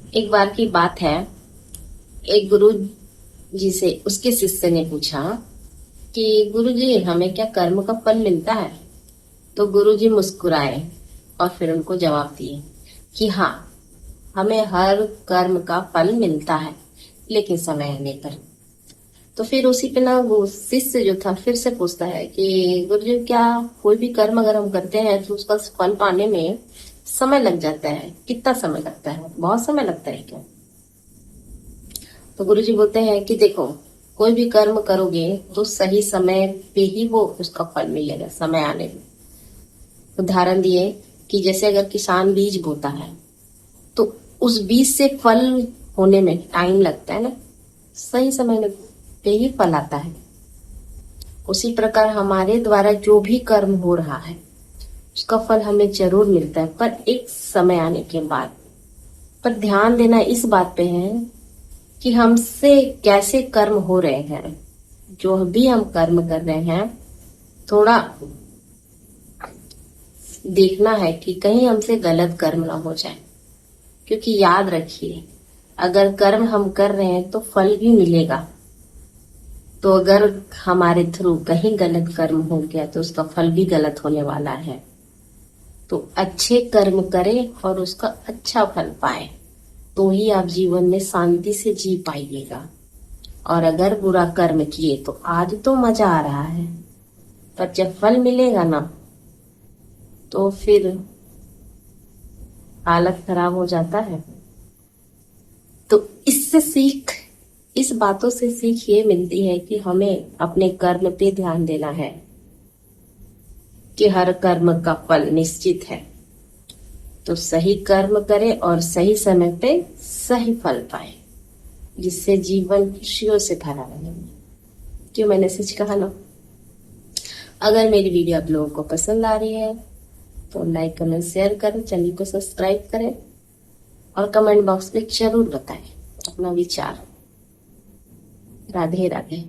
एक बार की बात है, एक गुरु जी से उसके शिष्य ने पूछा कि गुरु जी हमें क्या कर्म का फल मिलता है। तो गुरु जी मुस्कुराए और फिर उनको जवाब दिए कि हाँ, हमें हर कर्म का फल मिलता है, लेकिन समय आने पर। तो फिर उसी पे ना वो शिष्य जो था फिर से पूछता है कि गुरु जी क्या कोई भी कर्म अगर हम करते हैं तो उसका फल पाने में समय लग जाता है, कितना समय लगता है, बहुत समय लगता है क्या। तो गुरु जी बोलते हैं कि देखो, कोई भी कर्म करोगे तो सही समय पे ही वो उसका फल मिलेगा, समय आने में। उदाहरण दिए कि जैसे अगर किसान बीज बोता है तो उस बीज से फल होने में टाइम लगता है ना, सही समय पे ही फल आता है। उसी प्रकार हमारे द्वारा जो भी कर्म हो रहा है उसका फल हमें जरूर मिलता है, पर एक समय आने के बाद। पर ध्यान देना इस बात पे है कि हमसे कैसे कर्म हो रहे हैं। जो भी हम कर्म कर रहे हैं थोड़ा देखना है कि कहीं हमसे गलत कर्म ना हो जाए। क्योंकि याद रखिए, अगर कर्म हम कर रहे हैं तो फल भी मिलेगा। तो अगर हमारे थ्रू कहीं गलत कर्म हो गया तो उसका फल भी गलत होने वाला है। तो अच्छे कर्म करें और उसका अच्छा फल पाए, तो ही आप जीवन में शांति से जी पाइएगा। और अगर बुरा कर्म किए तो आज तो मजा आ रहा है, पर जब फल मिलेगा ना तो फिर हालत खराब हो जाता है। तो इससे सीख, इस बातों से सीख ये मिलती है कि हमें अपने कर्म पे ध्यान देना है कि हर कर्म का फल निश्चित है। तो सही कर्म करें और सही समय पे सही फल पाए, जिससे जीवन खुशियों से भरा रहे। क्यों मैंने सच कहा ना। अगर मेरी वीडियो आप लोगों को पसंद आ रही है तो लाइक कमेंट शेयर करें, चैनल को सब्सक्राइब करें और कमेंट बॉक्स में जरूर बताएं अपना विचार। राधे राधे।